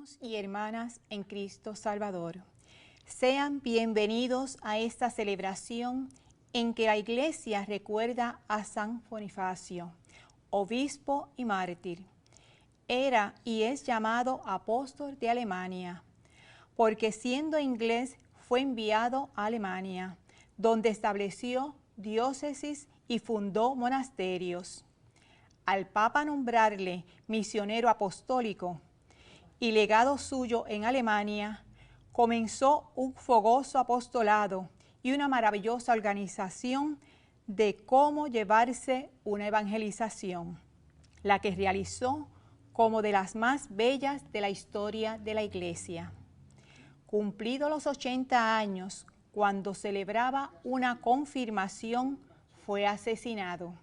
Hermanos y hermanas en Cristo Salvador, sean bienvenidos a esta celebración en que la Iglesia recuerda a San Bonifacio, obispo y mártir. Era y es llamado apóstol de Alemania, porque siendo inglés fue enviado a Alemania, donde estableció diócesis y fundó monasterios. Al Papa nombrarle misionero apostólico y legado suyo en Alemania, comenzó un fogoso apostolado y una maravillosa organización de cómo llevarse una evangelización, la que realizó como de las más bellas de la historia de la Iglesia. Cumplidos los 80 años, cuando celebraba una confirmación, fue asesinado.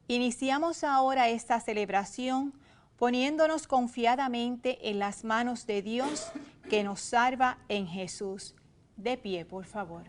Iniciamos ahora esta celebración poniéndonos confiadamente en las manos de Dios que nos salva en Jesús. De pie, por favor.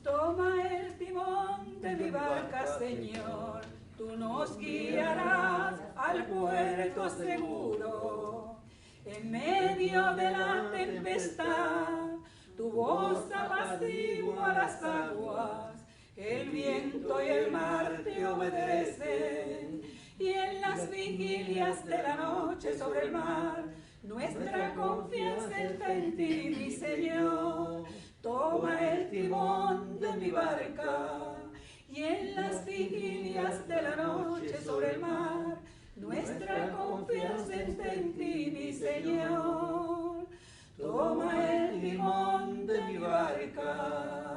Toma el timón de mi barca, Señor, tú nos guiarás al puerto seguro. En medio de la tempestad, tu voz apacigua las aguas, el viento y el mar te obedecen. Y en las vigilias de la noche sobre el mar, nuestra confianza está en ti, mi Señor. Toma el timón de mi barca, y en las vigilias de la noche sobre el mar, nuestra confianza está en ti, mi Señor. Toma el timón de mi barca.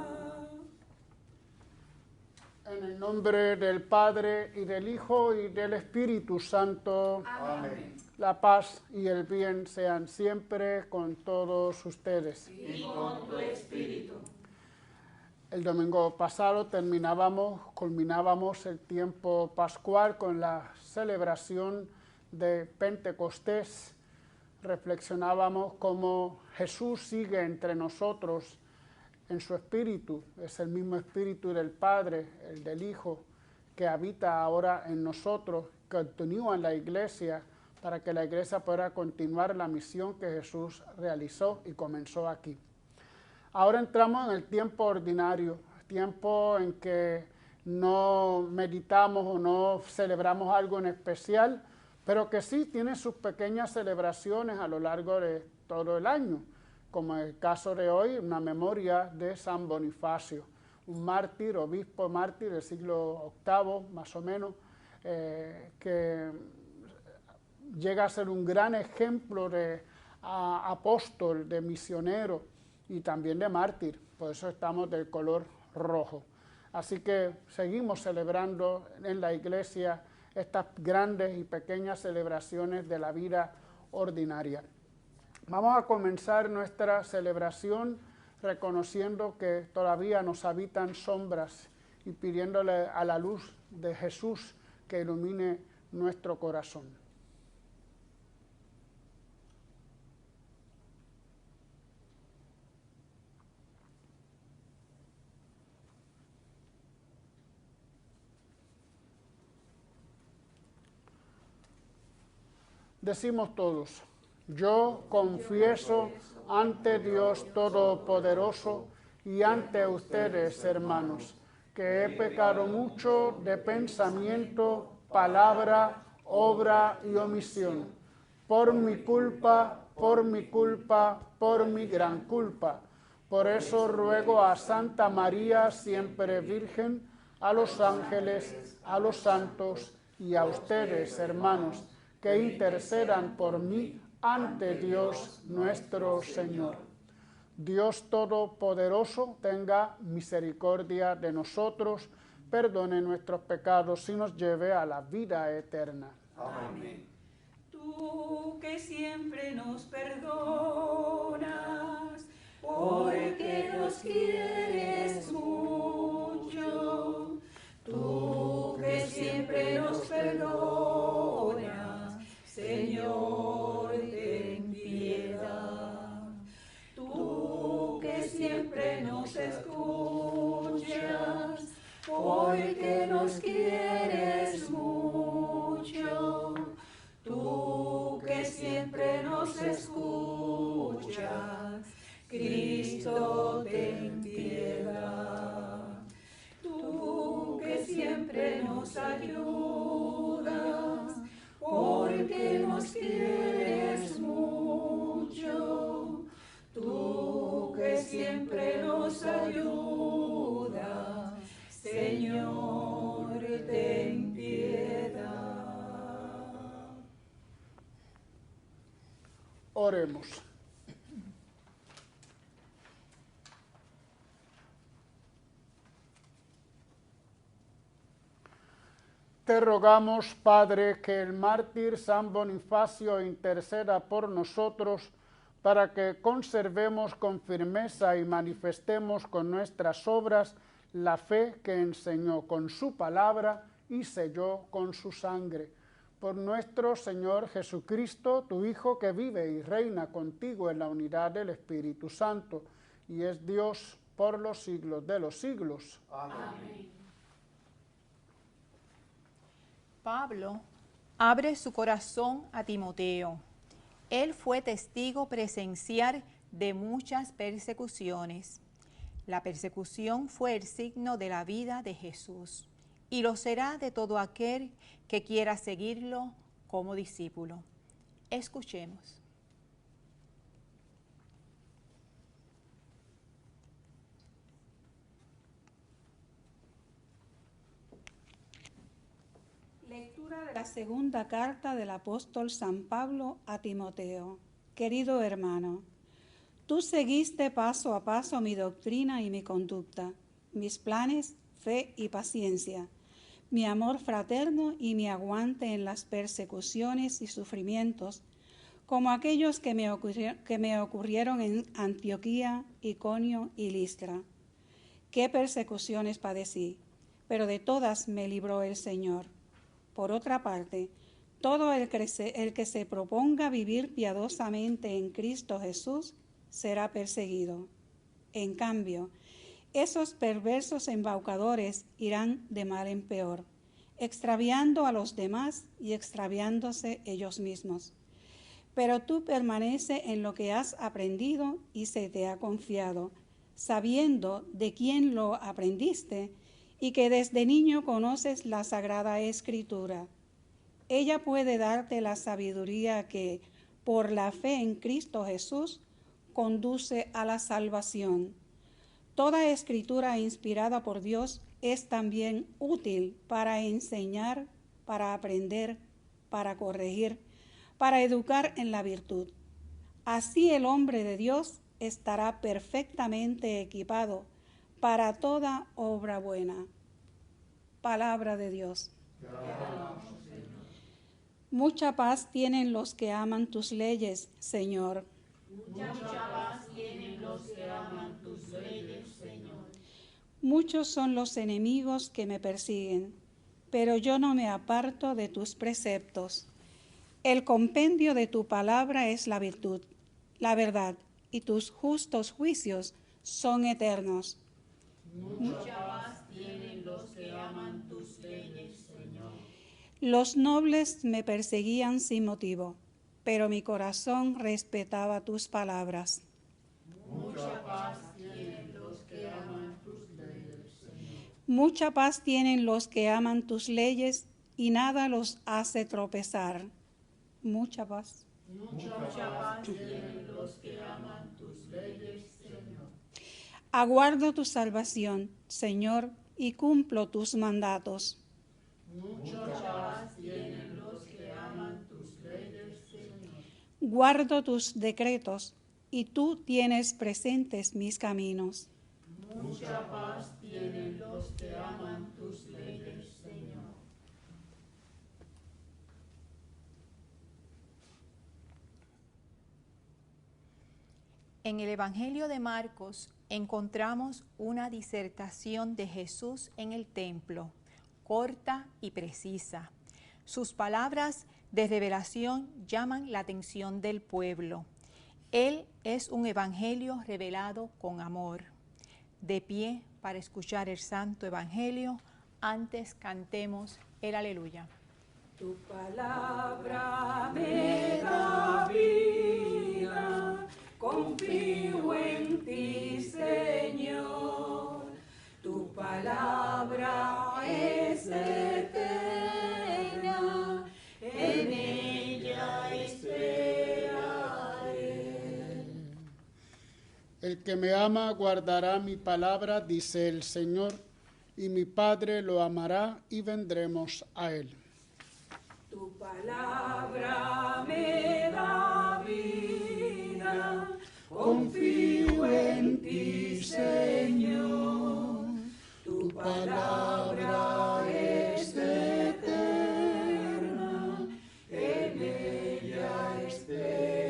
En el nombre del Padre, y del Hijo, y del Espíritu Santo. Amén. La paz y el bien sean siempre con todos ustedes. Y con tu espíritu. El domingo pasado culminábamos el tiempo pascual con la celebración de Pentecostés. Reflexionábamos cómo Jesús sigue entre nosotros en su espíritu, es el mismo espíritu del Padre, el del Hijo, que habita ahora en nosotros, que continúa en la Iglesia, para que la Iglesia pueda continuar la misión que Jesús realizó y comenzó aquí. Ahora entramos en el tiempo ordinario, tiempo en que no meditamos o no celebramos algo en especial, pero que sí tiene sus pequeñas celebraciones a lo largo de todo el año, como en el caso de hoy, una memoria de San Bonifacio, un mártir, obispo mártir del siglo VIII, más o menos, que llega a ser un gran ejemplo de apóstol, de misionero y también de mártir, por eso estamos del color rojo. Así que seguimos celebrando en la Iglesia estas grandes y pequeñas celebraciones de la vida ordinaria. Vamos a comenzar nuestra celebración reconociendo que todavía nos habitan sombras y pidiéndole a la luz de Jesús que ilumine nuestro corazón. Decimos todos: yo confieso ante Dios Todopoderoso y ante ustedes, hermanos, que he pecado mucho de pensamiento, palabra, obra y omisión, por mi culpa, por mi gran culpa. Por eso ruego a Santa María, siempre Virgen, a los ángeles, a los santos y a ustedes, hermanos, que intercedan por mí ante Dios nuestro Señor. Dios Todopoderoso tenga misericordia de nosotros, perdone nuestros pecados y nos lleve a la vida eterna. Amén. Tú que siempre nos perdonas, porque nos quieres mucho. Tú que siempre nos perdonas, Señor, ten piedad. Tú que siempre nos escuchas, porque nos quieres mucho. Tú que siempre nos nos ayudas, porque nos quieres mucho, tú que siempre nos ayudas, Señor, ten piedad. Oremos. Te rogamos, Padre, que el mártir San Bonifacio interceda por nosotros para que conservemos con firmeza y manifestemos con nuestras obras la fe que enseñó con su palabra y selló con su sangre. Por nuestro Señor Jesucristo, tu Hijo, que vive y reina contigo en la unidad del Espíritu Santo, y es Dios por los siglos de los siglos. Amén. Pablo abre su corazón a Timoteo. Él fue testigo presencial de muchas persecuciones. La persecución fue el signo de la vida de Jesús y lo será de todo aquel que quiera seguirlo como discípulo. Escuchemos. Lectura de la segunda carta del apóstol San Pablo a Timoteo. Querido hermano, tú seguiste paso a paso mi doctrina y mi conducta, mis planes, fe y paciencia, mi amor fraterno y mi aguante en las persecuciones y sufrimientos, como aquellos que me ocurrieron en Antioquía, Iconio y Listra. ¿Qué persecuciones padecí? Pero de todas me libró el Señor. Por otra parte, todo el que se proponga vivir piadosamente en Cristo Jesús será perseguido. En cambio, esos perversos embaucadores irán de mal en peor, extraviando a los demás y extraviándose ellos mismos. Pero tú permanece en lo que has aprendido y se te ha confiado, sabiendo de quién lo aprendiste y que desde niño conoces la Sagrada Escritura. Ella puede darte la sabiduría que, por la fe en Cristo Jesús, conduce a la salvación. Toda escritura inspirada por Dios es también útil para enseñar, para aprender, para corregir, para educar en la virtud. Así el hombre de Dios estará perfectamente equipado para toda obra buena. Palabra de Dios. Mucha paz tienen los que aman tus leyes, Señor. Mucha paz tienen los que aman tus leyes, Señor. Muchos son los enemigos que me persiguen, pero yo no me aparto de tus preceptos. El compendio de tu palabra es la virtud, la verdad, y tus justos juicios son eternos. Mucha paz tienen los que aman tus leyes, Señor. Los nobles me perseguían sin motivo, pero mi corazón respetaba tus palabras. Mucha paz tienen los que aman tus leyes, Señor. Mucha paz tienen los que aman tus leyes y nada los hace tropezar. Mucha paz. Mucha paz tienen los que aman tus leyes, Señor. Aguardo tu salvación, Señor, y cumplo tus mandatos. Mucha paz tienen los que aman tus leyes, Señor. Guardo tus decretos, y tú tienes presentes mis caminos. Mucha paz tienen los que aman tus leyes, Señor. En el Evangelio de Marcos encontramos una disertación de Jesús en el templo, corta y precisa. Sus palabras de revelación llaman la atención del pueblo. Él es un evangelio revelado con amor. De pie para escuchar el Santo Evangelio, antes cantemos el Aleluya. Tu palabra me da vida, confío en ti, Señor. Tu palabra es eterna. El que me ama guardará mi palabra, dice el Señor, y mi Padre lo amará y vendremos a él. Tu palabra me da vida, confío en ti, Señor. Tu palabra es eterna, en ella esperaré.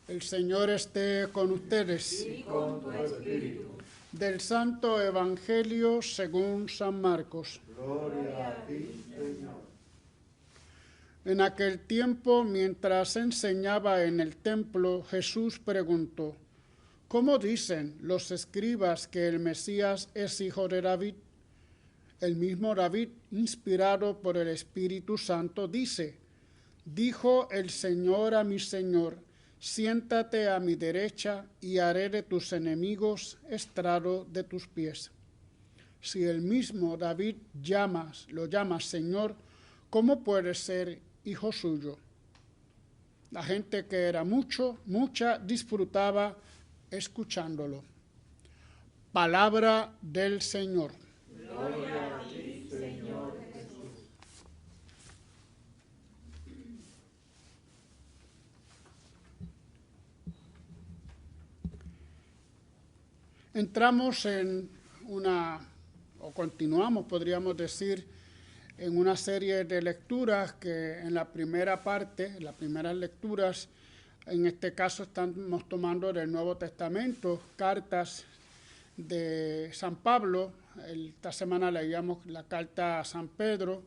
El Señor esté con ustedes. Y con tu espíritu. Del Santo Evangelio según San Marcos. Gloria a ti, Señor. En aquel tiempo, mientras enseñaba en el templo, Jesús preguntó: ¿Cómo dicen los escribas que el Mesías es hijo de David? El mismo David, inspirado por el Espíritu Santo, dice: Dijo el Señor a mi Señor: siéntate a mi derecha y haré de tus enemigos estrado de tus pies. Si el mismo David lo llama Señor, ¿cómo puede ser hijo suyo? La gente que era mucha disfrutaba escuchándolo. Palabra del Señor. Gloria a ti, Señor Jesús. Entramos continuamos, podríamos decir, en una serie de lecturas que en la primera parte, las primeras lecturas, en este caso estamos tomando del Nuevo Testamento, cartas de San Pablo. Esta semana leíamos la carta a San Pedro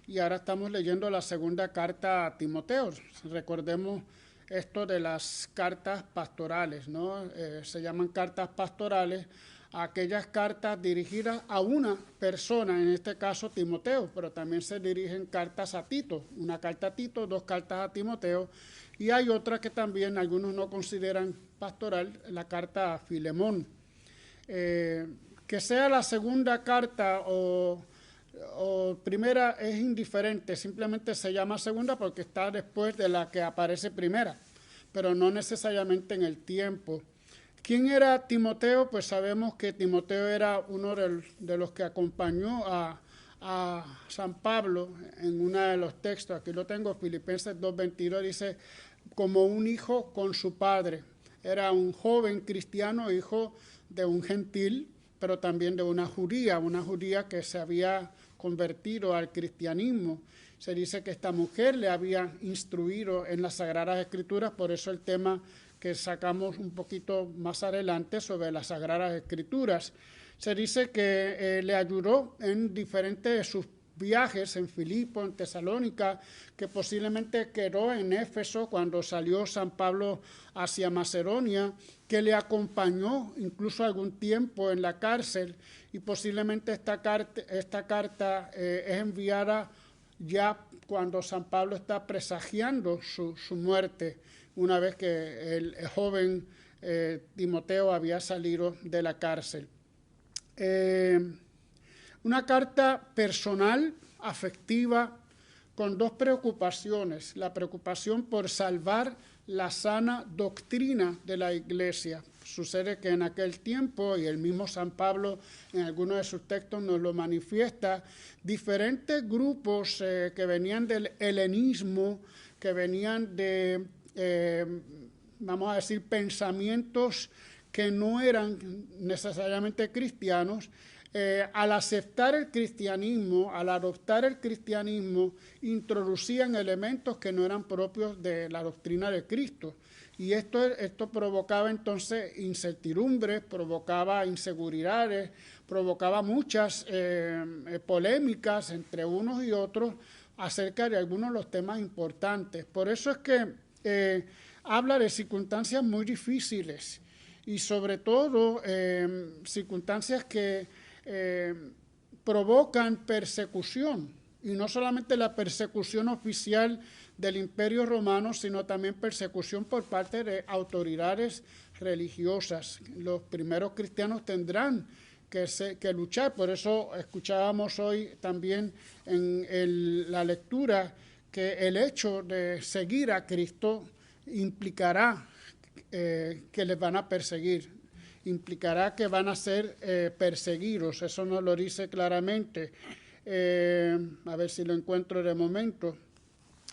y ahora estamos leyendo la segunda carta a Timoteo. Recordemos esto de las cartas pastorales, ¿no? Se llaman cartas pastorales a aquellas cartas dirigidas a una persona, en este caso Timoteo, pero también se dirigen cartas a Tito, una carta a Tito, 2 cartas a Timoteo, y hay otra que también algunos no consideran pastoral, la carta a Filemón. Que sea la segunda carta o primera es indiferente, simplemente se llama segunda porque está después de la que aparece primera, pero no necesariamente en el tiempo. ¿Quién era Timoteo? Pues sabemos que Timoteo era uno de los que acompañó a San Pablo en uno de los textos. Aquí lo tengo, Filipenses 2:22, dice, como un hijo con su padre. Era un joven cristiano, hijo de un gentil, pero también de una judía que se había convertido al cristianismo. Se dice que esta mujer le había instruido en las Sagradas Escrituras, por eso el tema que sacamos un poquito más adelante sobre las Sagradas Escrituras. Se dice que le ayudó en diferentes de sus viajes en Filipo, en Tesalónica, que posiblemente quedó en Éfeso cuando salió San Pablo hacia Macedonia, que le acompañó incluso algún tiempo en la cárcel, y posiblemente esta carta es enviada ya cuando San Pablo está presagiando su muerte, una vez que el joven Timoteo había salido de la cárcel. Una carta personal, afectiva, con 2 preocupaciones. La preocupación por salvar la sana doctrina de la Iglesia. Sucede que en aquel tiempo, y el mismo San Pablo en algunos de sus textos nos lo manifiesta, diferentes grupos que venían del helenismo, que venían de, vamos a decir, pensamientos que no eran necesariamente cristianos, al aceptar el cristianismo, al adoptar el cristianismo, introducían elementos que no eran propios de la doctrina de Cristo. Y esto provocaba entonces incertidumbres, provocaba inseguridades, provocaba muchas polémicas entre unos y otros acerca de algunos de los temas importantes. Por eso es que habla de circunstancias muy difíciles y sobre todo circunstancias que provocan persecución, y no solamente la persecución oficial del Imperio Romano, sino también persecución por parte de autoridades religiosas. Los primeros cristianos tendrán que luchar, por eso escuchábamos hoy también en la lectura que el hecho de seguir a Cristo implicará que les van a perseguir. Implicará que van a ser perseguidos, eso no lo dice claramente. A ver si lo encuentro de momento.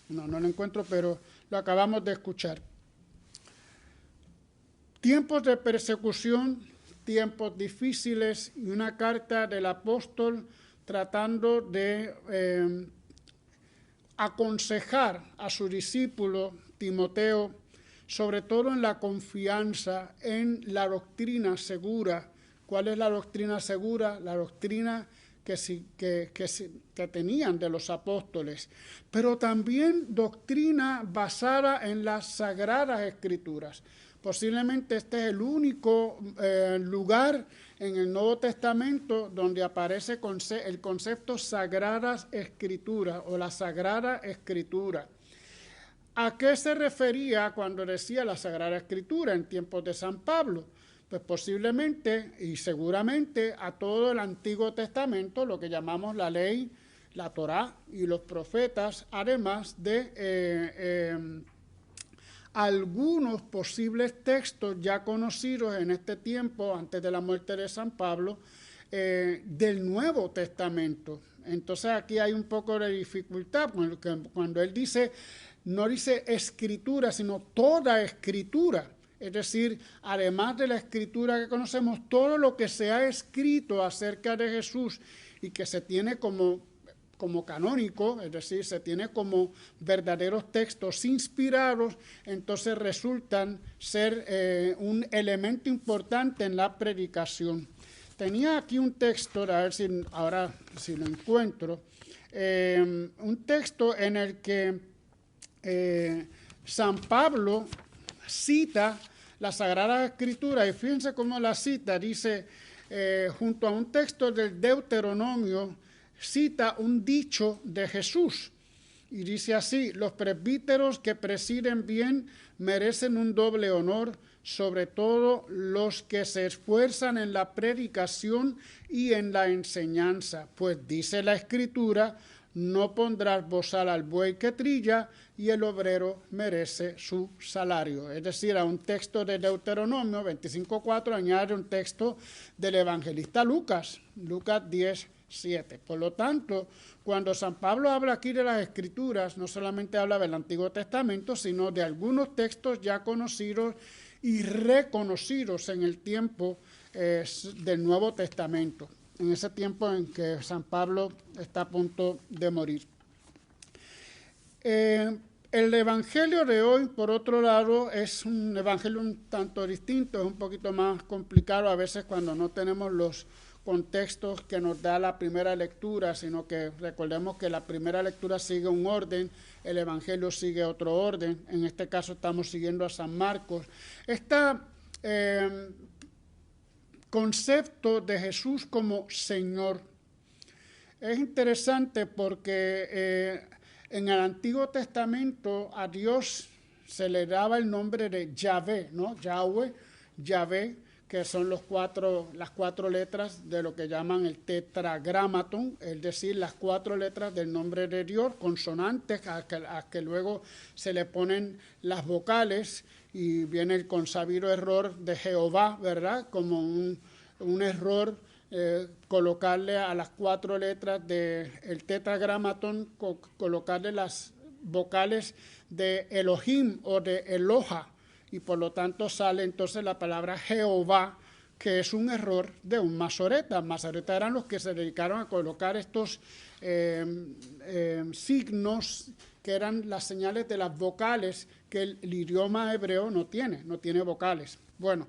No lo encuentro, pero lo acabamos de escuchar. Tiempos de persecución, tiempos difíciles y una carta del apóstol tratando de aconsejar a su discípulo Timoteo, sobre todo en la confianza en la doctrina segura. ¿Cuál es la doctrina segura? La doctrina que tenían de los apóstoles, pero también doctrina basada en las Sagradas Escrituras. Posiblemente este es el único lugar en el Nuevo Testamento donde aparece el concepto Sagradas Escrituras o la Sagrada Escritura. ¿A qué se refería cuando decía la Sagrada Escritura en tiempos de San Pablo? Pues posiblemente y seguramente a todo el Antiguo Testamento, lo que llamamos la ley, la Torá y los profetas, además de algunos posibles textos ya conocidos en este tiempo, antes de la muerte de San Pablo, del Nuevo Testamento. Entonces aquí hay un poco de dificultad, cuando él dice, no dice escritura, sino toda escritura. Es decir, además de la escritura que conocemos, todo lo que se ha escrito acerca de Jesús y que se tiene como canónico, es decir, se tiene como verdaderos textos inspirados, entonces resultan ser un elemento importante en la predicación. Tenía aquí un texto, a ver si ahora si lo encuentro, un texto en el que San Pablo cita la Sagrada Escritura, y fíjense cómo la cita, dice, junto a un texto del Deuteronomio, cita un dicho de Jesús, y dice así: los presbíteros que presiden bien merecen un doble honor, sobre todo los que se esfuerzan en la predicación y en la enseñanza, pues dice la Escritura, no pondrás bozal al buey que trilla, y el obrero merece su salario. Es decir, a un texto de Deuteronomio 25:4 añade un texto del evangelista Lucas 10:7. Por lo tanto, cuando San Pablo habla aquí de las Escrituras, no solamente habla del Antiguo Testamento, sino de algunos textos ya conocidos y reconocidos en el tiempo del Nuevo Testamento, en ese tiempo en que San Pablo está a punto de morir. El evangelio de hoy, por otro lado, es un evangelio un tanto distinto, es un poquito más complicado a veces cuando no tenemos los contextos que nos da la primera lectura, sino que recordemos que la primera lectura sigue un orden, el evangelio sigue otro orden. En este caso estamos siguiendo a San Marcos. Este concepto de Jesús como Señor es interesante porque en el Antiguo Testamento a Dios se le daba el nombre de Yahvé, ¿no? Yahweh, Yahvé, que son las cuatro letras de lo que llaman el tetragramaton, es decir, las 4 letras del nombre de Dios, consonantes a que luego se le ponen las vocales, y viene el consabido error de Jehová, ¿verdad? Como un error colocarle a las 4 letras del tetragramaton, colocarle las vocales de Elohim o de Eloha, y por lo tanto sale entonces la palabra Jehová, que es un error de un masoreta. Masoreta eran los que se dedicaron a colocar estos signos que eran las señales de las vocales que el idioma hebreo no tiene vocales. Bueno,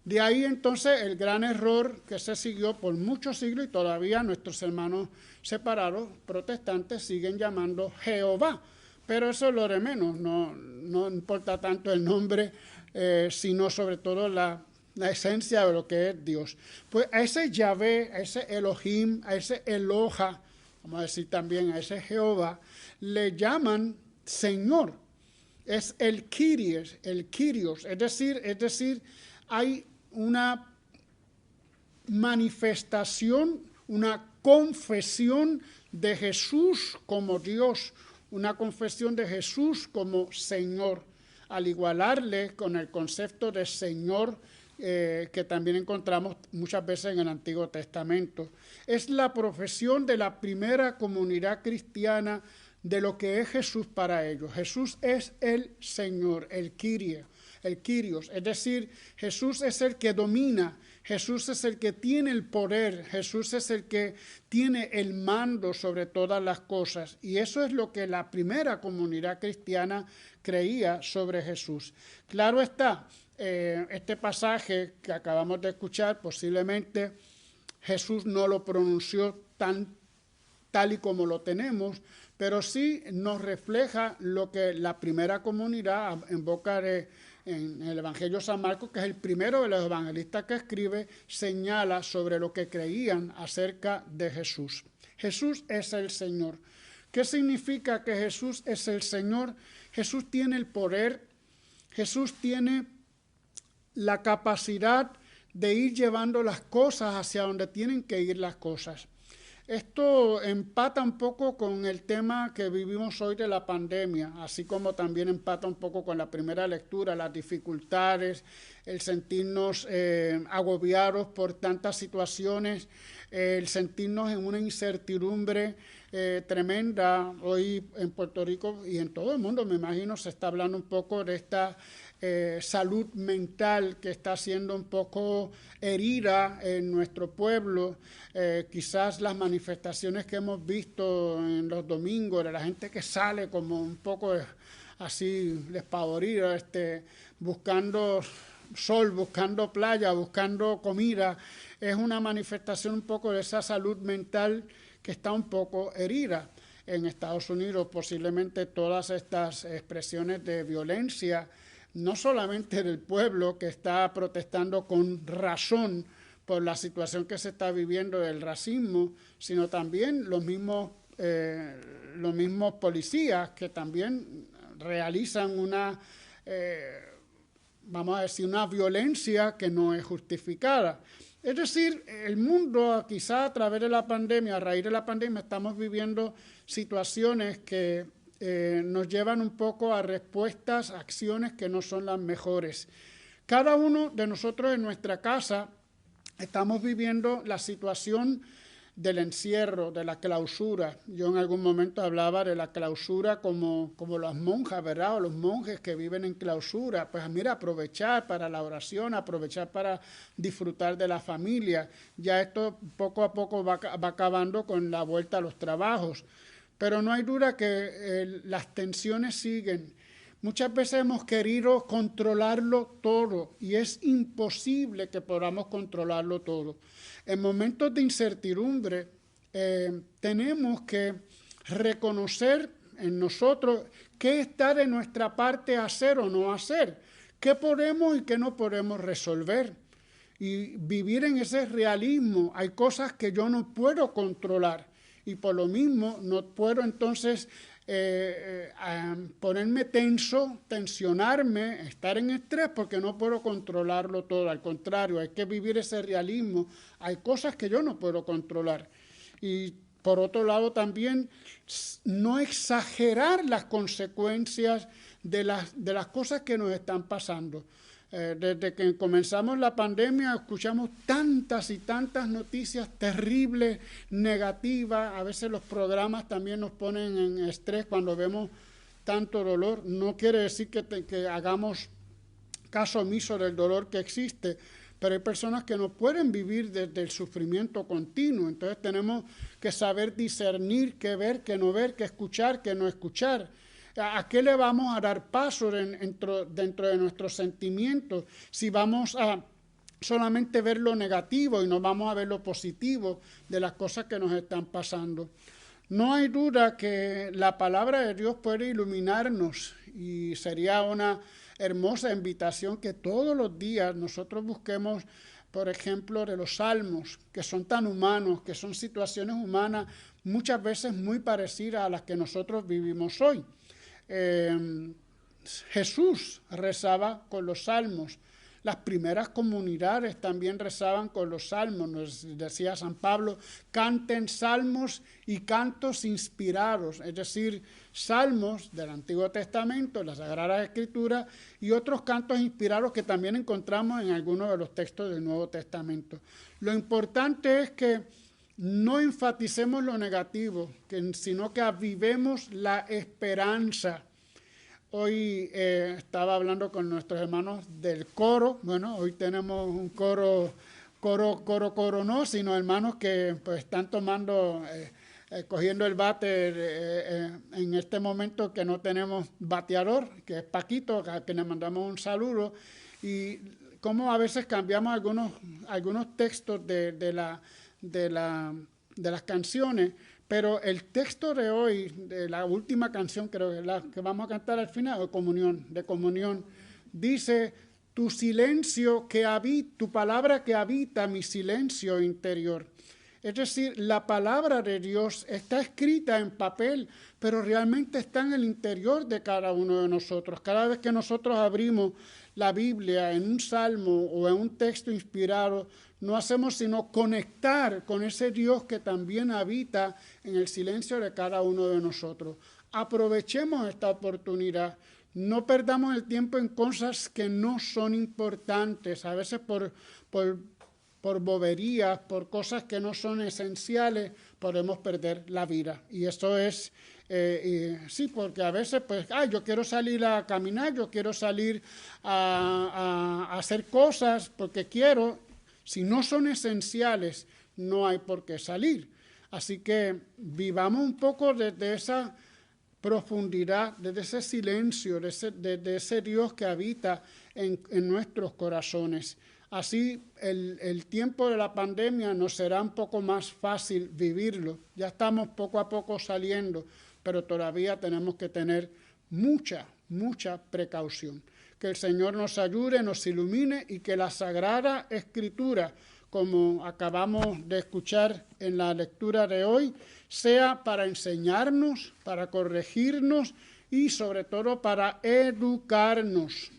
de ahí entonces el gran error que se siguió por muchos siglos, y todavía nuestros hermanos separados protestantes siguen llamando Jehová. Pero eso es lo de menos, no importa tanto el nombre, sino sobre todo la esencia de lo que es Dios. Pues a ese Yahvé, a ese Elohim, a ese Eloha, vamos a decir también a ese Jehová, le llaman Señor. Es el Kyrios, es decir, hay una manifestación, una confesión de Jesús como Dios, una confesión de Jesús como Señor. al igualarle con el concepto de Señor que también encontramos muchas veces en el Antiguo Testamento. Es la profesión de la primera comunidad cristiana de lo que es Jesús para ellos. Jesús es el Señor, el Kyrios, es decir, Jesús es el que domina, Jesús es el que tiene el poder, Jesús es el que tiene el mando sobre todas las cosas. Y eso es lo que la primera comunidad cristiana creía sobre Jesús. Claro está, este pasaje que acabamos de escuchar, posiblemente Jesús no lo pronunció tal y como lo tenemos, pero sí nos refleja lo que la primera comunidad en boca de en el Evangelio de San Marcos, que es el primero de los evangelistas que escribe, señala sobre lo que creían acerca de Jesús. Jesús es el Señor. ¿Qué significa que Jesús es el Señor? Jesús tiene el poder, Jesús tiene la capacidad de ir llevando las cosas hacia donde tienen que ir las cosas. Esto empata un poco con el tema que vivimos hoy de la pandemia, así como también empata un poco con la primera lectura, las dificultades, el sentirnos agobiados por tantas situaciones, el sentirnos en una incertidumbre tremenda. Hoy en Puerto Rico y en todo el mundo, me imagino, se está hablando un poco de esta salud mental que está siendo un poco herida en nuestro pueblo. Quizás las manifestaciones que hemos visto en los domingos de la gente que sale como un poco así despavorida, buscando sol, buscando playa, buscando comida, es una manifestación un poco de esa salud mental que está un poco herida. En Estados Unidos posiblemente todas estas expresiones de violencia, no solamente del pueblo que está protestando con razón por la situación que se está viviendo del racismo, sino también los mismos policías que también realizan una violencia que no es justificada. Es decir, el mundo, quizá a través de la pandemia, a raíz de la pandemia, estamos viviendo situaciones que nos llevan un poco a respuestas, acciones que no son las mejores. Cada uno de nosotros en nuestra casa estamos viviendo la situación del encierro, de la clausura. Yo en algún momento hablaba de la clausura como las monjas, ¿verdad? O los monjes que viven en clausura. Pues mira, aprovechar para la oración, aprovechar para disfrutar de la familia. Ya esto poco a poco va acabando con la vuelta a los trabajos. Pero no hay duda que las tensiones siguen. Muchas veces hemos querido controlarlo todo y es imposible que podamos controlarlo todo. En momentos de incertidumbre tenemos que reconocer en nosotros qué está de nuestra parte hacer o no hacer, qué podemos y qué no podemos resolver. Y vivir en ese realismo, hay cosas que yo no puedo controlar. Y por lo mismo no puedo entonces ponerme tensionarme, estar en estrés porque no puedo controlarlo todo. Al contrario, hay que vivir ese realismo. Hay cosas que yo no puedo controlar. Y por otro lado también no exagerar las consecuencias de las cosas que nos están pasando. Desde que comenzamos la pandemia escuchamos tantas y tantas noticias terribles, negativas. A veces los programas también nos ponen en estrés cuando vemos tanto dolor. No quiere decir que hagamos caso omiso del dolor que existe, pero hay personas que no pueden vivir desde el sufrimiento continuo. Entonces tenemos que saber discernir qué ver, qué no ver, qué escuchar, qué no escuchar. ¿A qué le vamos a dar paso dentro de nuestros sentimientos? Si vamos a solamente ver lo negativo y no vamos a ver lo positivo de las cosas que nos están pasando. No hay duda que la palabra de Dios puede iluminarnos y sería una hermosa invitación que todos los días nosotros busquemos, por ejemplo, de los salmos, que son tan humanos, que son situaciones humanas muchas veces muy parecidas a las que nosotros vivimos hoy. Jesús rezaba con los salmos. Las primeras comunidades también rezaban con los salmos. Nos decía San Pablo, canten salmos y cantos inspirados, es decir, salmos del Antiguo Testamento, las Sagradas Escrituras, y otros cantos inspirados que también encontramos en algunos de los textos del Nuevo Testamento. Lo importante es que no enfaticemos lo negativo, sino que avivemos la esperanza. Hoy estaba hablando con nuestros hermanos del coro. Bueno, hoy tenemos un coro no, sino hermanos que pues están tomando, cogiendo el bate en este momento que no tenemos bateador, que es Paquito, a quien le mandamos un saludo, y cómo a veces cambiamos algunos textos de las canciones. Pero el texto de hoy, de la última canción, creo que es la que vamos a cantar al final, de comunión, dice, tu silencio tu palabra que habita mi silencio interior. Es decir, la palabra de Dios está escrita en papel, pero realmente está en el interior de cada uno de nosotros. Cada vez que nosotros abrimos la Biblia en un salmo o en un texto inspirado, no hacemos sino conectar con ese Dios que también habita en el silencio de cada uno de nosotros. Aprovechemos esta oportunidad. No perdamos el tiempo en cosas que no son importantes, a veces por boberías, por cosas que no son esenciales, podemos perder la vida. Y eso es, sí, porque a veces, pues, yo quiero salir a caminar, yo quiero salir a hacer cosas porque quiero. Si no son esenciales, no hay por qué salir. Así que vivamos un poco desde esa profundidad, desde ese silencio, de ese Dios que habita en nuestros corazones. Así el tiempo de la pandemia nos será un poco más fácil vivirlo. Ya estamos poco a poco saliendo, pero todavía tenemos que tener mucha precaución. Que el Señor nos ayude, nos ilumine y que la Sagrada Escritura, como acabamos de escuchar en la lectura de hoy, sea para enseñarnos, para corregirnos y sobre todo para educarnos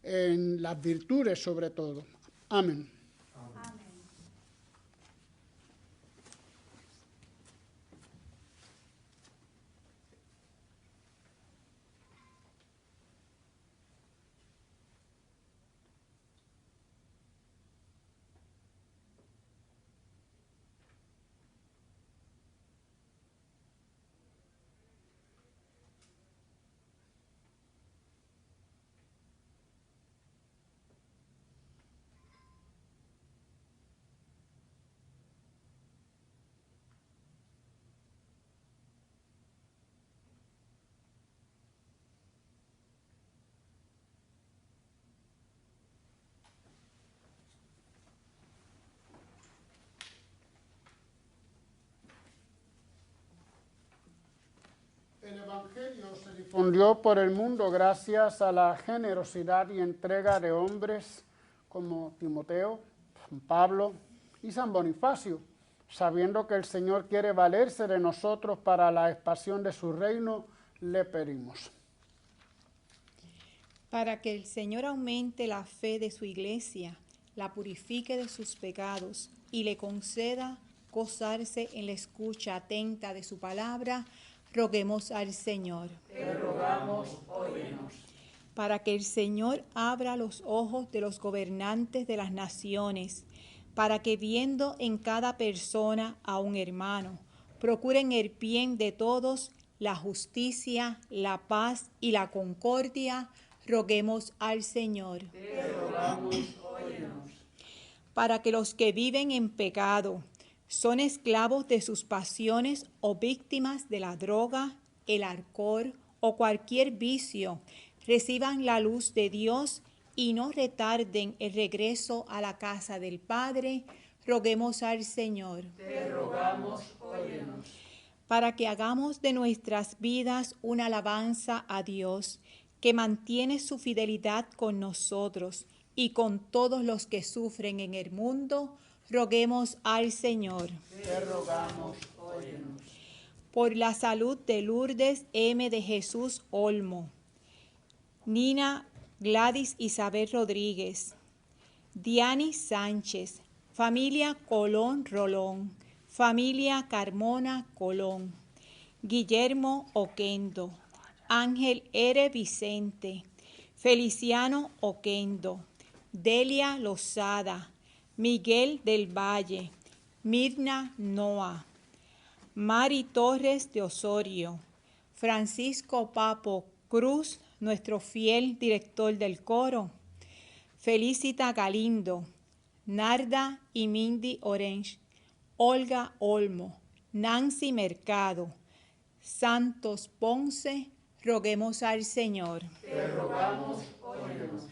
en las virtudes sobre todo. Amén. El Evangelio se difundió por el mundo gracias a la generosidad y entrega de hombres como Timoteo, San Pablo y San Bonifacio, sabiendo que el Señor quiere valerse de nosotros para la expansión de su reino, le pedimos. Para que el Señor aumente la fe de su iglesia, la purifique de sus pecados y le conceda gozarse en la escucha atenta de su palabra, roguemos al Señor. Te rogamos, óyenos. Para que el Señor abra los ojos de los gobernantes de las naciones, para que viendo en cada persona a un hermano, procuren el bien de todos, la justicia, la paz y la concordia, roguemos al Señor. Te rogamos, óyenos. Para que los que viven en pecado, son esclavos de sus pasiones o víctimas de la droga, el alcohol o cualquier vicio, reciban la luz de Dios y no retarden el regreso a la casa del Padre, roguemos al Señor. Te rogamos, óyenos. Para que hagamos de nuestras vidas una alabanza a Dios, que mantiene su fidelidad con nosotros y con todos los que sufren en el mundo, roguemos al Señor. Te rogamos, óyenos. Por la salud de Lourdes M. de Jesús Olmo, Nina Gladys Isabel Rodríguez, Diani Sánchez, familia Colón Rolón, familia Carmona Colón, Guillermo Oquendo, Ángel R. Vicente, Feliciano Oquendo, Delia Lozada, Miguel del Valle, Mirna Noa, Mari Torres de Osorio, Francisco Papo Cruz, nuestro fiel director del coro, Felicita Galindo, Narda y Mindy Orange, Olga Olmo, Nancy Mercado, Santos Ponce, roguemos al Señor. Te rogamos, óyenos.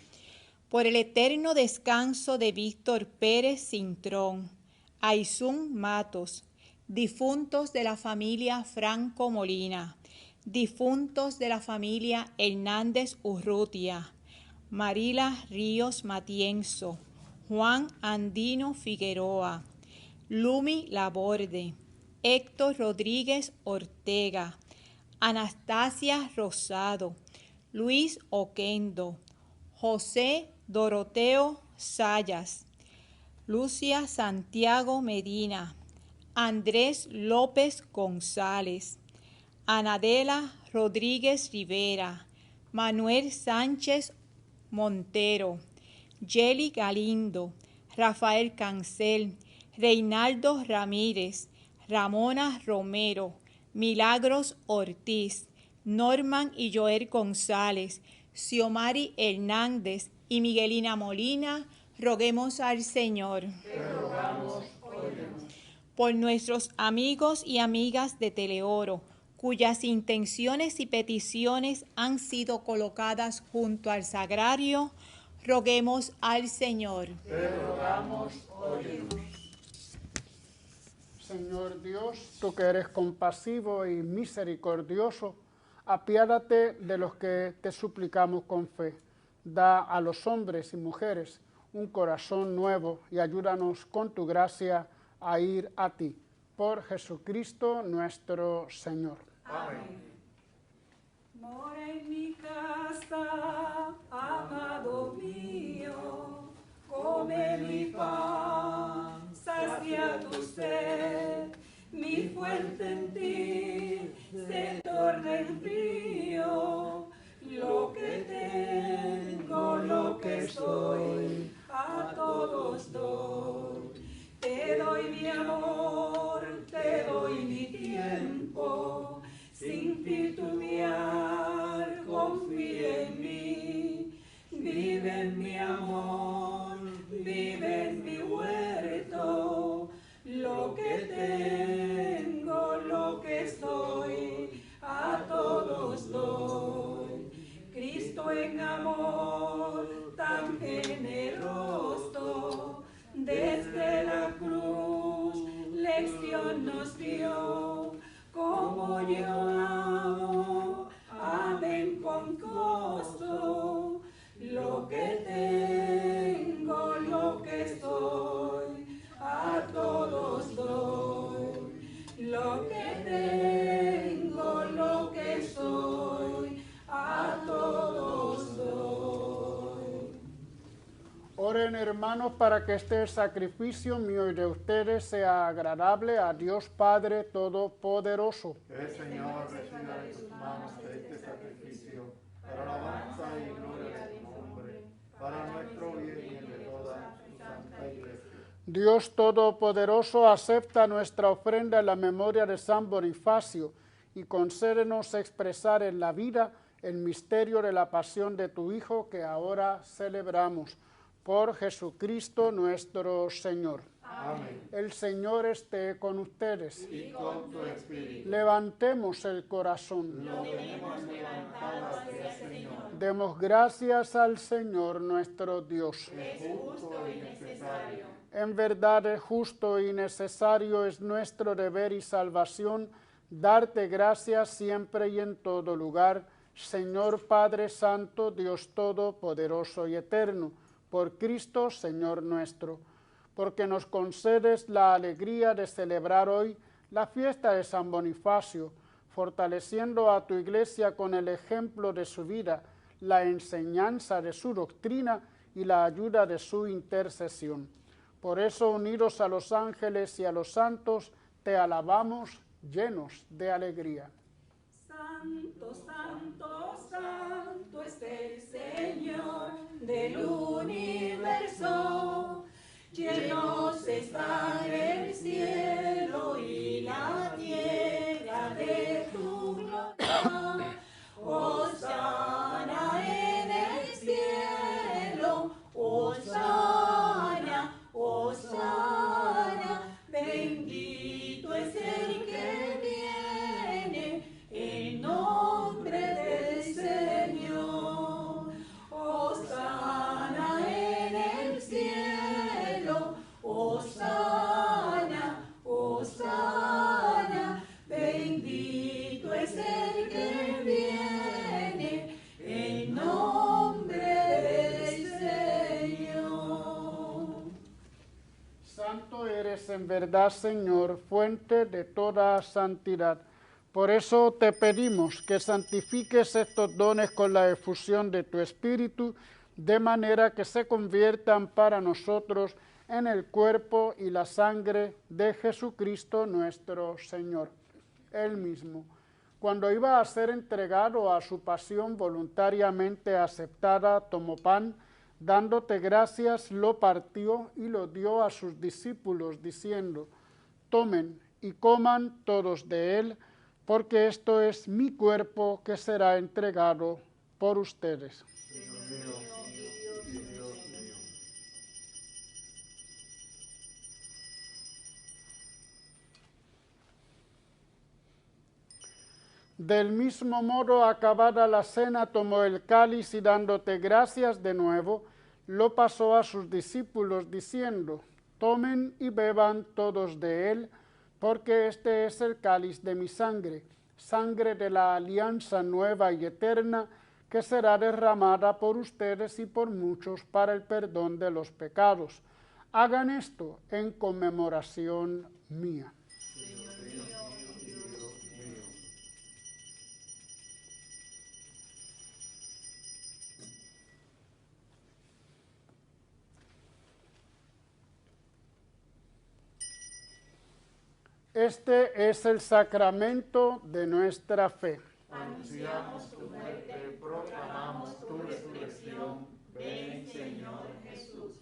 Por el eterno descanso de Víctor Pérez Cintrón, Aizún Matos, difuntos de la familia Franco Molina, difuntos de la familia Hernández Urrutia, Marila Ríos Matienzo, Juan Andino Figueroa, Lumi Laborde, Héctor Rodríguez Ortega, Anastasia Rosado, Luis Oquendo, José Doroteo Sayas, Lucia Santiago Medina, Andrés López González, Anadela Rodríguez Rivera, Manuel Sánchez Montero, Yeli Galindo, Rafael Cancel, Reinaldo Ramírez, Ramona Romero, Milagros Ortiz, Norman y Joel González, Xiomari Hernández y Miguelina Molina, roguemos al Señor. Te rogamos, óyenos. Por nuestros amigos y amigas de Teleoro, cuyas intenciones y peticiones han sido colocadas junto al sagrario, roguemos al Señor. Te rogamos, óyenos. Señor Dios, tú que eres compasivo y misericordioso, apiádate de los que te suplicamos con fe. Da a los hombres y mujeres un corazón nuevo y ayúdanos con tu gracia a ir a ti. Por Jesucristo nuestro Señor. Amén. Mora en mi casa, amado mío, come mi pan, sacia tu sed, mi fuente en ti se torna en frío, lo que tengo, lo que soy, a todos doy. Te doy mi amor, te doy mi tiempo, sin titubear, confía en mí. Vive en mi amor, vive en mi huerto. Lo que tengo, lo que soy, a todos doy. Cristo en amor tan generoso, desde la cruz lección nos dio. Como yo amo, amen con gozo, lo que tengo, lo que soy, a todos doy. Lo que tengo, lo que soy, a todos doy. Oren, hermanos, para que este sacrificio mío y de ustedes sea agradable a Dios Padre Todopoderoso. El Señor reciba de tus manos este sacrificio para la alabanza y gloria de tu nombre, para nuestro bien y el de toda su santa iglesia. Dios Todopoderoso, acepta nuestra ofrenda en la memoria de San Bonifacio y concédenos expresar en la vida el misterio de la pasión de tu Hijo que ahora celebramos. Por Jesucristo nuestro Señor. Amén. El Señor esté con ustedes. Y con tu espíritu. Levantemos el corazón. Lo tenemos levantado hacia el Señor. Demos gracias al Señor nuestro Dios. Es justo y necesario. En verdad es justo y necesario, es nuestro deber y salvación, darte gracias siempre y en todo lugar, Señor Padre Santo, Dios Todopoderoso y Eterno, por Cristo, Señor nuestro, porque nos concedes la alegría de celebrar hoy la fiesta de San Bonifacio, fortaleciendo a tu Iglesia con el ejemplo de su vida, la enseñanza de su doctrina y la ayuda de su intercesión. Por eso, unidos a los ángeles y a los santos, te alabamos llenos de alegría. Santo, santo, santo es el Señor del universo. Llenos están el cielo y la tierra de tu gloria. Hosana en el cielo, hosana, hosana. Bendito es el que viene en nombre del Señor. Hosana en el cielo, hosana, hosana. Bendito es el que viene en nombre del Señor. Santo eres en verdad, Señor, fuente de toda santidad. Por eso te pedimos que santifiques estos dones con la efusión de tu Espíritu, de manera que se conviertan para nosotros en el cuerpo y la sangre de Jesucristo nuestro Señor. Él mismo, cuando iba a ser entregado a su pasión voluntariamente aceptada, tomó pan, dándote gracias, lo partió y lo dio a sus discípulos, diciendo: tomen y coman todos de él, porque esto es mi cuerpo que será entregado por ustedes. Señor mío y Dios mío. Del mismo modo, acabada la cena, tomó el cáliz y dándote gracias de nuevo, lo pasó a sus discípulos, diciendo: tomen y beban todos de él, porque este es el cáliz de mi sangre, sangre de la alianza nueva y eterna, que será derramada por ustedes y por muchos para el perdón de los pecados. Hagan esto en conmemoración mía. Este es el sacramento de nuestra fe. Anunciamos tu muerte, proclamamos tu resurrección. Ven, Señor Jesús.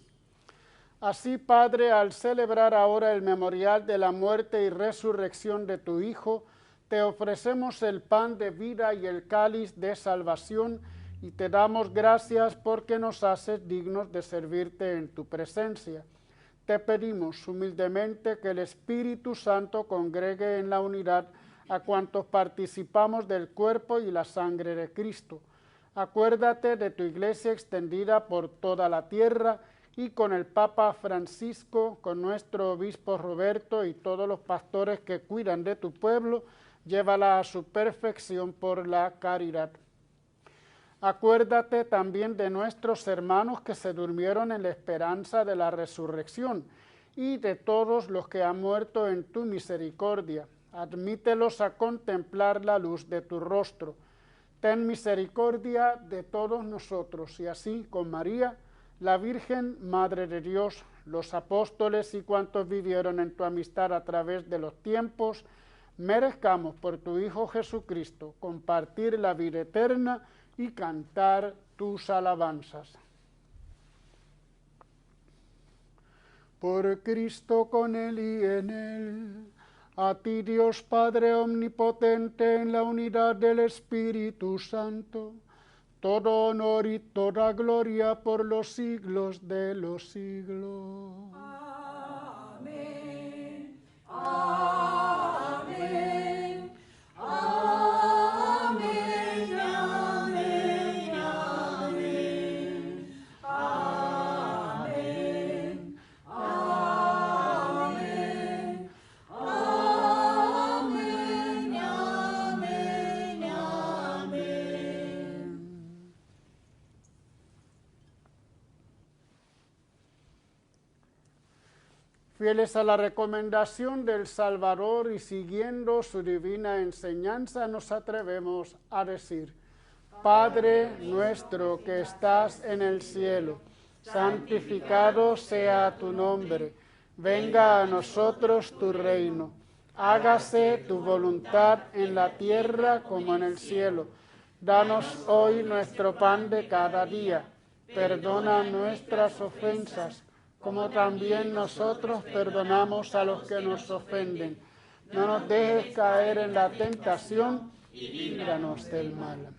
Así, Padre, al celebrar ahora el memorial de la muerte y resurrección de tu Hijo, te ofrecemos el pan de vida y el cáliz de salvación, y te damos gracias porque nos haces dignos de servirte en tu presencia. Te pedimos humildemente que el Espíritu Santo congregue en la unidad a cuantos participamos del cuerpo y la sangre de Cristo. Acuérdate de tu iglesia extendida por toda la tierra y con el Papa Francisco, con nuestro obispo Roberto y todos los pastores que cuidan de tu pueblo, llévala a su perfección por la caridad. Acuérdate también de nuestros hermanos que se durmieron en la esperanza de la resurrección y de todos los que han muerto en tu misericordia. Admítelos a contemplar la luz de tu rostro. Ten misericordia de todos nosotros y así con María, la Virgen Madre de Dios, los apóstoles y cuantos vivieron en tu amistad a través de los tiempos, merezcamos por tu Hijo Jesucristo compartir la vida eterna y cantar tus alabanzas. Por Cristo, con Él y en Él, a ti Dios Padre omnipotente, en la unidad del Espíritu Santo, todo honor y toda gloria por los siglos de los siglos. Amén. Amén. Amén. Amén. Amén. Amén. Amén. Amén. Amén. Fieles a la recomendación del Salvador y siguiendo su divina enseñanza, nos atrevemos a decir: Padre nuestro que estás en el cielo, santificado sea tu nombre. Venga a nosotros tu reino. Hágase tu voluntad en la tierra como en el cielo. Danos hoy nuestro pan de cada día. Perdona nuestras ofensas, como también nosotros perdonamos a los que nos ofenden. No nos dejes caer en la tentación y líbranos del mal.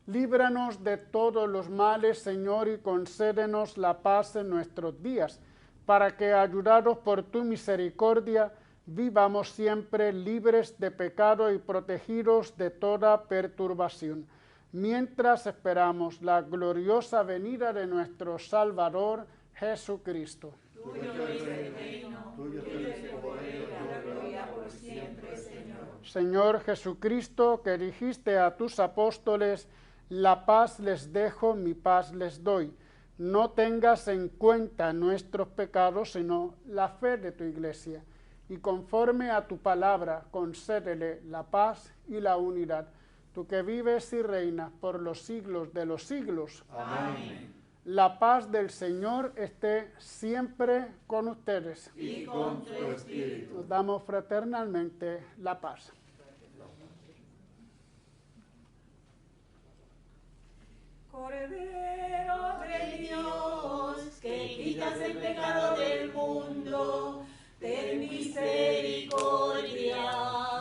Líbranos de todos los males, Señor, y concédenos la paz en nuestros días, para que, ayudados por tu misericordia, vivamos siempre libres de pecado y protegidos de toda perturbación, mientras esperamos la gloriosa venida de nuestro Salvador Jesucristo. Tuyo es el reino, tuyo es el poder y la gloria por siempre, Señor. Señor Jesucristo, que dijiste a tus apóstoles: la paz les dejo, mi paz les doy. No tengas en cuenta nuestros pecados, sino la fe de tu iglesia. Y conforme a tu palabra, concédele la paz y la unidad. Tú que vives y reinas por los siglos de los siglos. Amén. La paz del Señor esté siempre con ustedes. Y con tu espíritu. Nos damos fraternalmente la paz. Cordero de Dios, que quitas el pecado del mundo, ten misericordia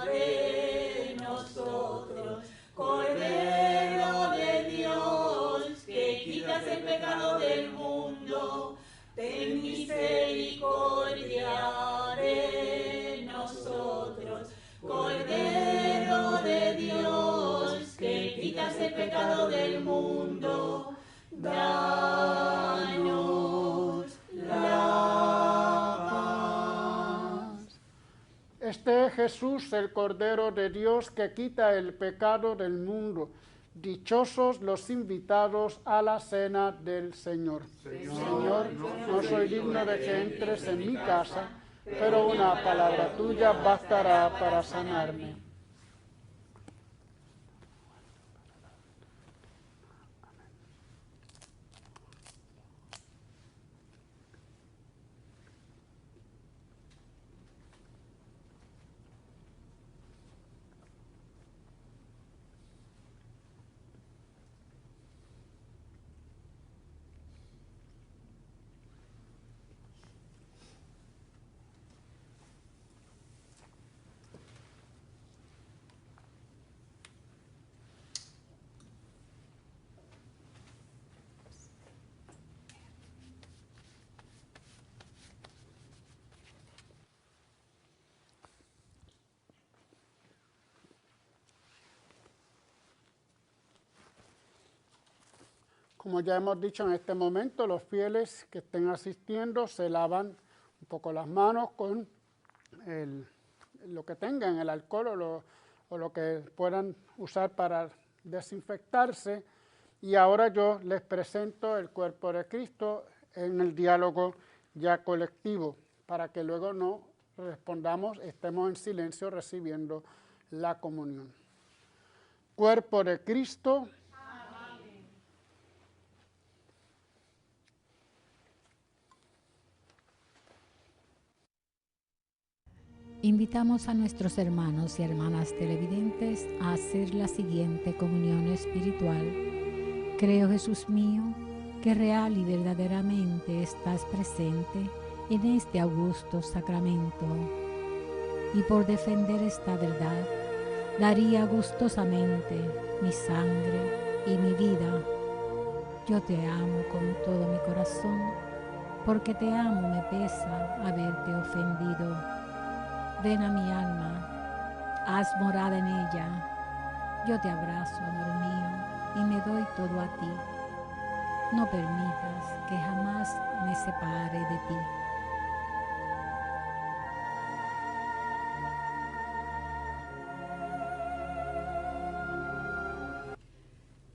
de nosotros. Cordero de Dios, que quitas el pecado del mundo, ten misericordia de nosotros. Cordero de Dios, que quitas el pecado del mundo, danos la paz. Este es Jesús, el Cordero de Dios, que quita el pecado del mundo. Dichosos los invitados a la cena del Señor. Señor, no soy digno de que entres en mi casa, pero una palabra tuya bastará para sanarme. Como ya hemos dicho, en este momento los fieles que estén asistiendo se lavan un poco las manos con lo que tengan, el alcohol o lo que puedan usar para desinfectarse. Y ahora yo les presento el cuerpo de Cristo en el diálogo ya colectivo, para que luego no respondamos, estemos en silencio recibiendo la comunión. Cuerpo de Cristo. Invitamos a nuestros hermanos y hermanas televidentes a hacer la siguiente comunión espiritual. Creo, Jesús mío, que real y verdaderamente estás presente en este augusto sacramento. Y por defender esta verdad, daría gustosamente mi sangre y mi vida. Yo te amo con todo mi corazón, porque te amo me pesa haberte ofendido. Ven a mi alma, haz morada en ella. Yo te abrazo, amor mío, y me doy todo a ti. No permitas que jamás me separe de ti.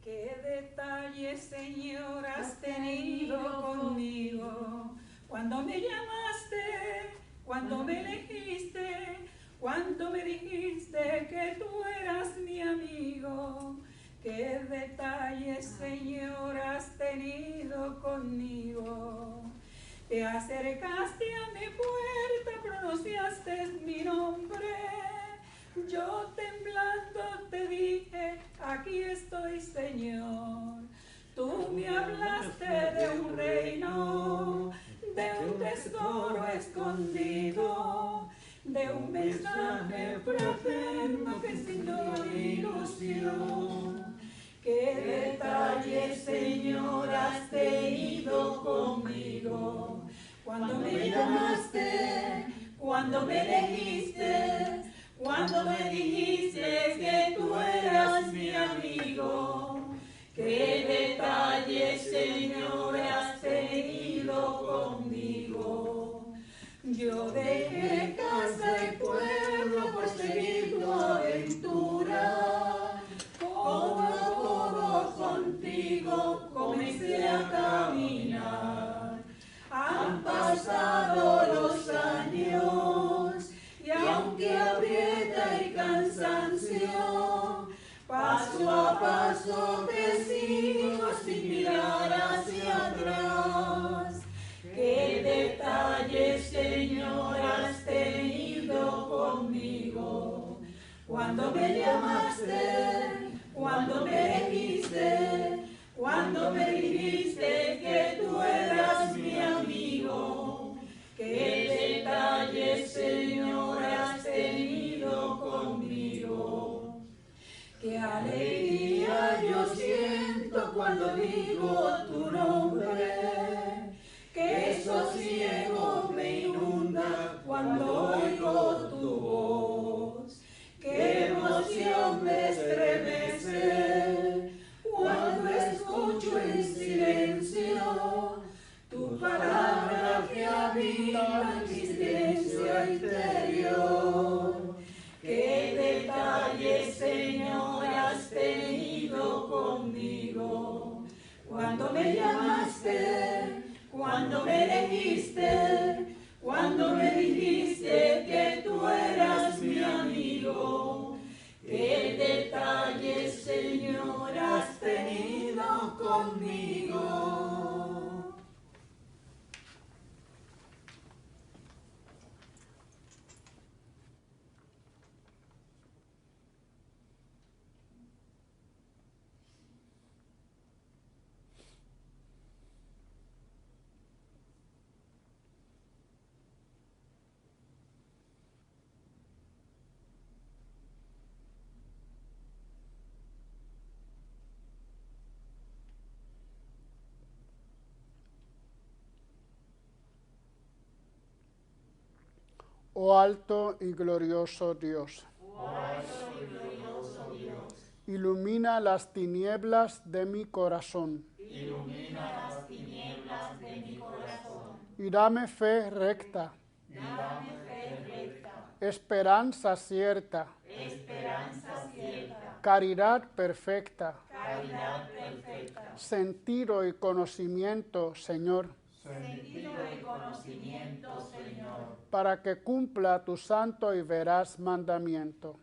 Qué detalles, Señor, has tenido conmigo. Cuando me llamaste, cuando me elegiste, cuando me dijiste que tú eras mi amigo. qué detalles, Señor, has tenido conmigo. Te acercaste a mi puerta, pronunciaste mi nombre. Yo temblando te dije, aquí estoy, Señor. Tú me hablaste de un reino, de un tesoro escondido, de un mensaje fraterno que sin ilusión. Qué detalle, Señor, has tenido conmigo. Cuando me llamaste, cuando me elegiste, cuando me dijiste que tú eras mi amigo. Qué detalle, Señor, has tenido conmigo. Yo dejé casa y pueblo por seguir tu aventura. Codo a codo contigo comencé a caminar. Han pasado los años y aunque aprieta y cansancio, paso a paso te sigo sin mirar hacia atrás. Qué detalles, Señor, has tenido conmigo. Cuando me llamaste, cuando me elegiste, cuando me dijiste que tú eras mi amigo. Qué detalles, Señor, has tenido conmigo. Qué alegría yo siento cuando digo tu nombre. Qué sosiego me inunda cuando oigo tu voz. Qué emoción me estremece cuando escucho en silencio tu palabra que habita en mi silencio interior. Qué detalles, Señor, has tenido conmigo. Cuando me llamaste, cuando me elegiste, cuando me dijiste que tú eras mi amigo. Qué detalles, Señor, has tenido conmigo. Oh alto y glorioso Dios, ilumina las tinieblas de mi corazón. Y dame fe recta. Esperanza cierta. Caridad perfecta. Sentido y conocimiento, Señor. Para que cumpla tu santo y veraz mandamiento.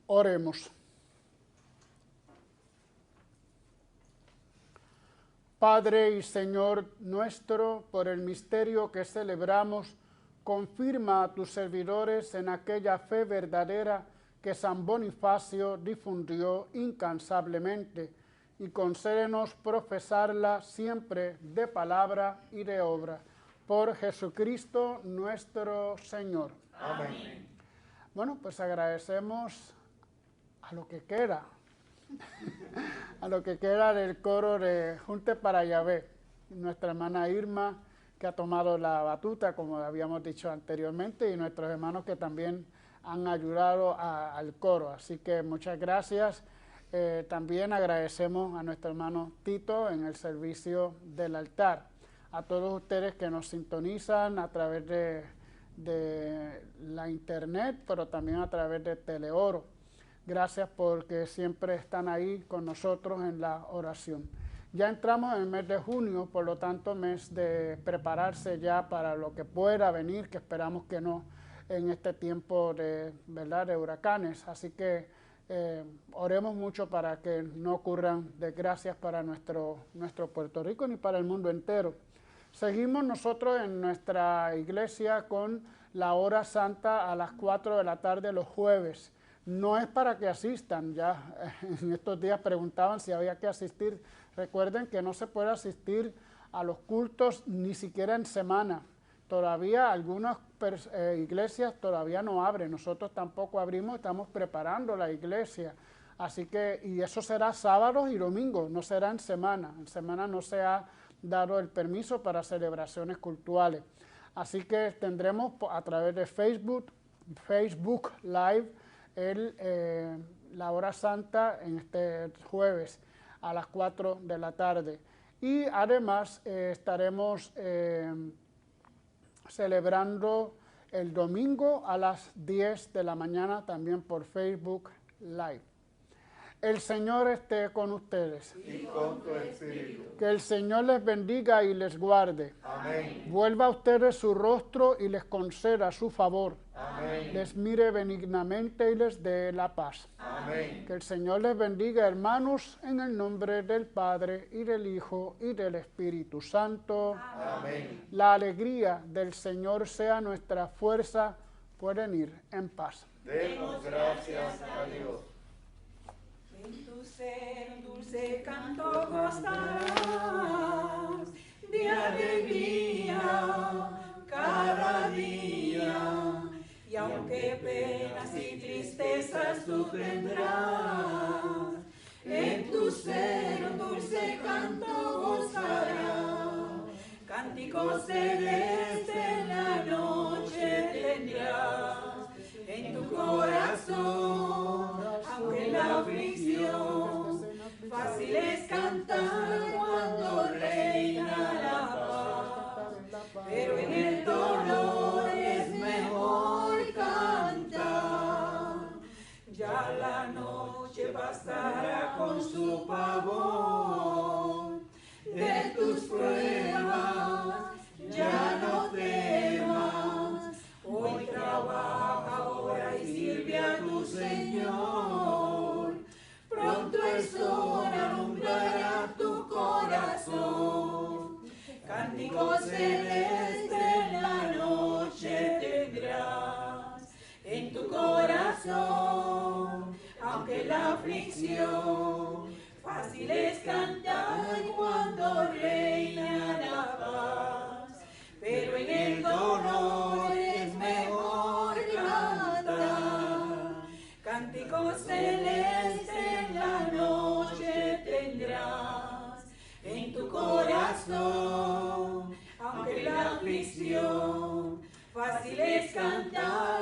Oremos. Padre y Señor nuestro, por el misterio que celebramos, confirma a tus servidores en aquella fe verdadera que San Bonifacio difundió incansablemente, y concédenos profesarla siempre de palabra y de obra. Por Jesucristo nuestro Señor. Amén. Bueno, pues agradecemos a lo que queda. A lo que queda del coro de Junte para Yahvé, nuestra hermana Irma, que ha tomado la batuta, como habíamos dicho anteriormente, y nuestros hermanos que también han ayudado al coro. Así que muchas gracias. También agradecemos a nuestro hermano Tito en el servicio del altar. A todos ustedes que nos sintonizan a través de la internet, pero también a través de Teleoro. Gracias porque siempre están ahí con nosotros en la oración. Ya entramos en el mes de junio, por lo tanto, mes de prepararse ya para lo que pueda venir, que esperamos que no en este tiempo de, ¿verdad?, de huracanes. Así que oremos mucho para que no ocurran desgracias para nuestro Puerto Rico ni para el mundo entero. Seguimos nosotros en nuestra iglesia con la hora santa a las 4 de la tarde los jueves. No es para que asistan, ya en estos días preguntaban si había que asistir. Recuerden que no se puede asistir a los cultos ni siquiera en semana. Todavía algunas iglesias todavía no abren, nosotros tampoco abrimos, estamos preparando la iglesia. Así que, y eso será sábados y domingos, no será en semana. En semana no se ha dado el permiso para celebraciones cultuales. Así que tendremos a través de Facebook Live la hora santa en este jueves a las 4 de la tarde. Y además estaremos celebrando el domingo a las 10 de la mañana también por Facebook Live. El Señor esté con ustedes. Y con tu espíritu. Que el Señor les bendiga y les guarde. Amén. Vuelva a ustedes su rostro y les conceda su favor. Amén. Les mire benignamente y les dé la paz. Amén. Que el Señor les bendiga, hermanos, en el nombre del Padre, y del Hijo, y del Espíritu Santo. Amén. La alegría del Señor sea nuestra fuerza. Pueden ir en paz. Demos gracias a Dios. En tu ser un dulce canto gozarás de alegría cada día. Y aunque penas y tristezas tú tendrás, en tu ser un dulce canto gozarás. Cántico celeste en la noche tendrás, en tu corazón, aunque la aflicción, fácil es cantar cuando reina la paz, pero en el dolor es mejor cantar. Ya la noche pasará con su pavor, de tus pruebas ya no temas, hoy trabaja, ora y sirve a tu Señor. Pronto el sol alumbrará tu corazón, cántico celeste en la noche tendrás, en tu corazón, aunque la aflicción, fácil es cantar cuando reina la paz, pero en el dolor es mejor cantar. Cántico celeste en la noche tendrás, en tu corazón, aunque la aflicción, fácil es cantar